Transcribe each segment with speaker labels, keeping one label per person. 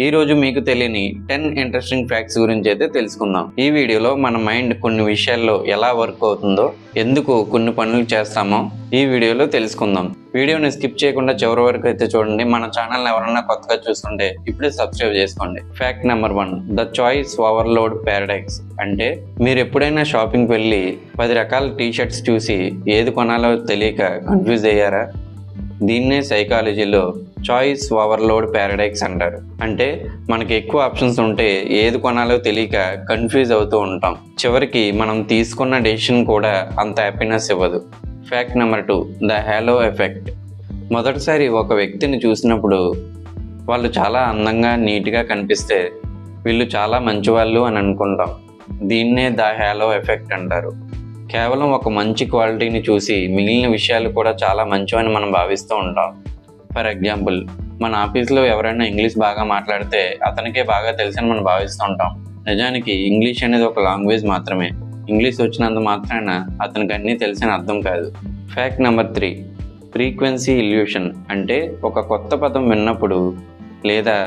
Speaker 1: ఈ రోజు మీకు తెలియని 10 ఇంట్రెస్టింగ్ ఫ్యాక్ట్స్ గురించి అయితే తెలుసుకుందాం. ఈ వీడియోలో మన మైండ్ కొన్ని విషయాల్లో ఎలా వర్క్ అవుతుందో, ఎందుకు కొన్ని పనులు చేస్తామో ఈ వీడియోలో తెలుసుకుందాం. వీడియోని స్కిప్ చేయకుండా చివరి వరకు అయితే చూడండి. మన ఛానల్ని ఎవరన్నా కొత్తగా చూస్తుంటే ఇప్పుడే సబ్స్క్రైబ్ చేసుకోండి. Fact number 1, the choice overload paradox. అంటే మీరు ఎప్పుడైనా షాపింగ్కి వెళ్ళి 10 రకాల టీ-షర్ట్స్ చూసి ఏది కొనాలో తెలియక కన్ఫ్యూజ్ అయ్యారా? దీన్నే సైకాలజీలో చాయిస్ ఓవర్లోడ్ పారాడాక్స్ అంటారు. అంటే మనకి ఎక్కువ ఆప్షన్స్ ఉంటే ఏది కొనాలో తెలియక కన్ఫ్యూజ్ అవుతూ ఉంటాం. చివరికి మనం తీసుకున్న డెసిషన్ కూడా అంత హ్యాపీనెస్ ఇవ్వదు. Fact number 2, the hello effect. మొదటిసారి ఒక వ్యక్తిని చూసినప్పుడు వాళ్ళు చాలా అందంగా నీట్గా కనిపిస్తే వీళ్ళు చాలా మంచివాళ్ళు అని అనుకుంటాం. దీన్నే ద హ్యాలో ఎఫెక్ట్ అంటారు. కేవలం ఒక మంచి క్వాలిటీని చూసి మిగిలిన విషయాలు కూడా చాలా మంచివని మనం భావిస్తూ ఉంటాం. ఫర్ ఎగ్జాంపుల్, మన ఆఫీస్లో ఎవరైనా ఇంగ్లీష్ బాగా మాట్లాడితే అతనికే బాగా తెలుసని మనం భావిస్తూ ఉంటాం. నిజానికి ఇంగ్లీష్ అనేది ఒక లాంగ్వేజ్ మాత్రమే. ఇంగ్లీష్ వచ్చినంత మాత్రాన అతనికి అన్నీ తెలిసిన అర్థం కాదు. Fact number 3, frequency illusion. అంటే ఒక కొత్త పదం విన్నప్పుడు లేదా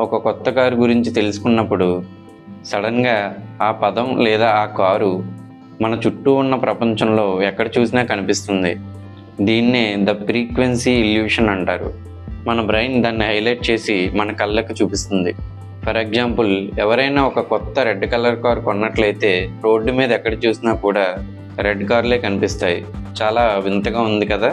Speaker 1: ఒక కొత్త కారు గురించి తెలుసుకున్నప్పుడు సడన్గా ఆ పదం లేదా ఆ కారు మన చుట్టూ ఉన్న ప్రపంచంలో ఎక్కడ చూసినా కనిపిస్తుంది. దీన్నే ద ఫ్రీక్వెన్సీ ఇల్యూషన్ అంటారు. మన బ్రెయిన్ దాన్ని హైలైట్ చేసి మన కళ్ళకు చూపిస్తుంది. ఫర్ ఎగ్జాంపుల్, ఎవరైనా ఒక కొత్త రెడ్ కలర్ కార్ కొన్నట్లయితే రోడ్డు మీద ఎక్కడ చూసినా కూడా రెడ్ కార్లే కనిపిస్తాయి. చాలా వింతగా ఉంది కదా.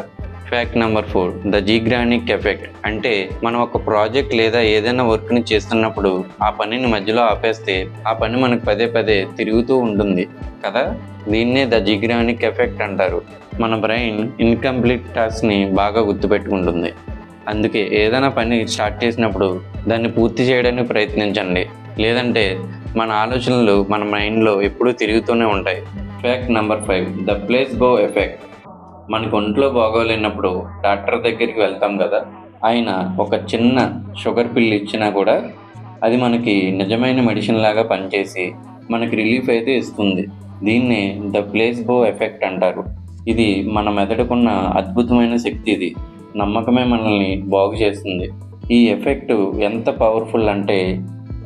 Speaker 1: Fact number 4, the Zeigarnik effect. అంటే మనం ఒక ప్రాజెక్ట్ లేదా ఏదైనా వర్క్ని చేస్తున్నప్పుడు ఆ పనిని మధ్యలో ఆపేస్తే ఆ పని మనకు పదే పదే తిరుగుతూ ఉంటుంది కదా. దీన్నే ద జీగ్రానిక్ ఎఫెక్ట్ అంటారు. మన బ్రెయిన్ ఇన్కంప్లీట్ టాస్క్ని బాగా గుర్తుపెట్టుకుంటుంది. అందుకే ఏదైనా పని స్టార్ట్ చేసినప్పుడు దాన్ని పూర్తి చేయడానికి ప్రయత్నించండి. లేదంటే మన ఆలోచనలు మన మైండ్లో ఎప్పుడూ తిరుగుతూనే ఉంటాయి. Fact number 5, the placebo effect. మనకు ఒంట్లో బాగోలేనప్పుడు డాక్టర్ దగ్గరికి వెళ్తాం కదా. ఆయన ఒక చిన్న షుగర్ పిల్ ఇచ్చినా కూడా అది మనకి నిజమైన మెడిసిన్ లాగా పనిచేసి మనకి రిలీఫ్ అయితే ఇస్తుంది. దీన్నే ద ప్లేస్బో ఎఫెక్ట్ అంటారు. ఇది మన మెదడుకున్న అద్భుతమైన శక్తి. ఇది నమ్మకమే మనల్ని బాగు చేస్తుంది. ఈ ఎఫెక్ట్ ఎంత పవర్ఫుల్ అంటే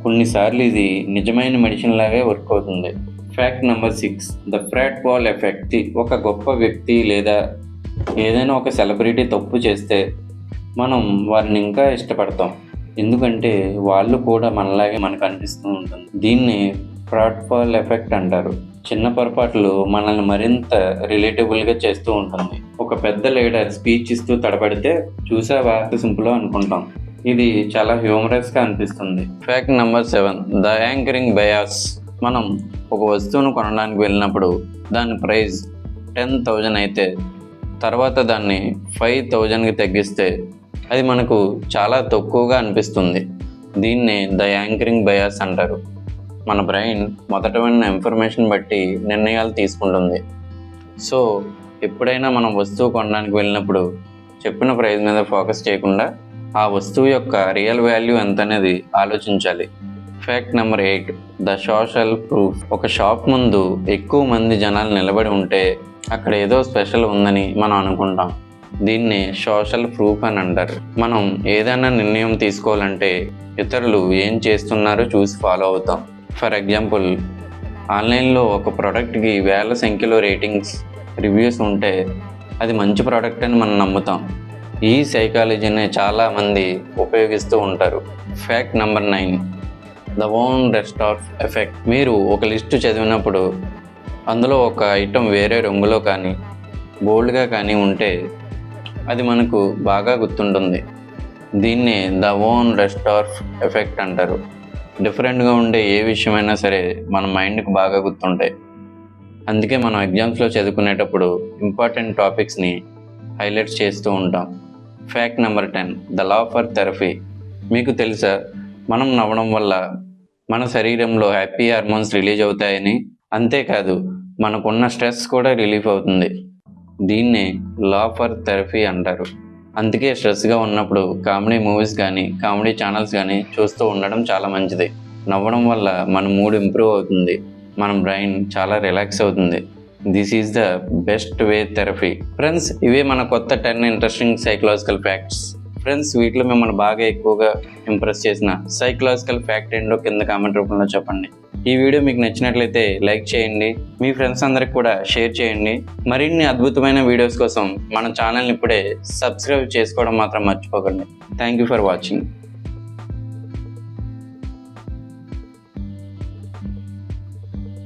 Speaker 1: కొన్నిసార్లు ఇది నిజమైన మెడిసిన్ లాగే వర్క్ అవుతుంది. Fact number 6, the pratfall effect. ఒక గొప్ప వ్యక్తి లేదా ఏదైనా ఒక సెలబ్రిటీ తప్పు చేస్తే మనం వారిని ఇంకా ఇష్టపడతాం. ఎందుకంటే వాళ్ళు కూడా మనలాగే మనకు అనిపిస్తూ ఉంటుంది. దీన్ని ఫ్రాట్ బాల్ ఎఫెక్ట్ అంటారు. చిన్న పొరపాట్లు మనల్ని మరింత రిలేటబుల్గా చేస్తూ ఉంటుంది. ఒక పెద్ద లీడర్ స్పీచ్ ఇస్తూ తడబడితే చూసావా సింపుల్ అనుకుంటాం. ఇది చాలా హ్యూమరస్గా అనిపిస్తుంది. Fact number 7, the anchoring bias. మనం ఒక వస్తువును కొనడానికి వెళ్ళినప్పుడు దాని ప్రైస్ 10,000 అయితే తర్వాత దాన్ని 5,000కి తగ్గిస్తే అది మనకు చాలా తక్కువగా అనిపిస్తుంది. దీన్నే ద యాంకరింగ్ బయాస్ అంటారు. మన బ్రెయిన్ మొదట విన్న ఇన్ఫర్మేషన్ బట్టి నిర్ణయాలు తీసుకుంటుంది. సో ఎప్పుడైనా మనం వస్తువు కొనడానికి వెళ్ళినప్పుడు చెప్పిన ప్రైస్ మీద ఫోకస్ చేయకుండా ఆ వస్తువు యొక్క రియల్ వాల్యూ ఎంత అనేది ఆలోచించాలి. Fact number 8, the social proof. ఒక షాప్ ముందు ఎక్కువ మంది జనాలు నిలబడి ఉంటే అక్కడ ఏదో స్పెషల్ ఉందని మనం అనుకుంటాం. దీన్ని సోషల్ ప్రూఫ్ అని అంటారు. మనం ఏదైనా నిర్ణయం తీసుకోవాలంటే ఇతరులు ఏం చేస్తున్నారో చూసి ఫాలో అవుతాం. ఫర్ ఎగ్జాంపుల్, ఆన్లైన్లో ఒక ప్రోడక్ట్కి వేల సంఖ్యలో రేటింగ్స్, రివ్యూస్ ఉంటే అది మంచి ప్రోడక్ట్ అని మనం నమ్ముతాం. ఈ సైకాలజీని చాలామంది ఉపయోగిస్తూ ఉంటారు. Fact number 9, the own restart effect. మీరు ఒక లిస్టు చదివినప్పుడు అందులో ఒక ఐటెం వేరే రంగులో కానీ బోల్డ్గా కానీ ఉంటే అది మనకు బాగా గుర్తుంటుంది. దీన్నే ద ఓన్ రెస్టార్ట్ ఎఫెక్ట్ అంటారు. డిఫరెంట్గా ఉండే ఏ విషయమైనా సరే మన మైండ్కి బాగా గుర్తుంటాయి. అందుకే మనం ఎగ్జామ్స్లో చదువుకునేటప్పుడు ఇంపార్టెంట్ టాపిక్స్ని హైలైట్ చేస్తూ ఉంటాం. Fact number 10, the law for therapy. మీకు తెలుసా, మనం నవ్వడం వల్ల మన శరీరంలో హ్యాపీ హార్మోన్స్ రిలీజ్ అవుతాయని. అంతేకాదు మనకున్న స్ట్రెస్ కూడా రిలీఫ్ అవుతుంది. దీన్నే లా ఫర్ థెరపీ అంటారు. అందుకే స్ట్రెస్గా ఉన్నప్పుడు కామెడీ మూవీస్ కానీ కామెడీ ఛానల్స్ కానీ చూస్తూ ఉండడం చాలా మంచిది. నవ్వడం వల్ల మన మూడ్ ఇంప్రూవ్ అవుతుంది, మన బ్రెయిన్ చాలా రిలాక్స్ అవుతుంది. This is the best way therapy. Friends, ఇవే మన కొత్త 10 ఇంట్రెస్టింగ్ సైకలాజికల్ ఫ్యాక్ట్స్. ఫ్రెండ్స్, వీటిలో మిమ్మల్ని బాగా ఎక్కువగా ఇంప్రెస్ చేసిన సైకలాజికల్ ఫ్యాక్ట్ ఏంటో కింద కామెంట్ రూపంలో చెప్పండి. ఈ వీడియో మీకు నచ్చినట్లయితే లైక్ చేయండి, మీ ఫ్రెండ్స్ అందరికి కూడా షేర్ చేయండి. మరిన్ని అద్భుతమైన వీడియోస్ కోసం మన ఛానల్ని ఇప్పుడే సబ్స్క్రైబ్ చేసుకోవడం మాత్రం మర్చిపోకండి. Thank you for watching.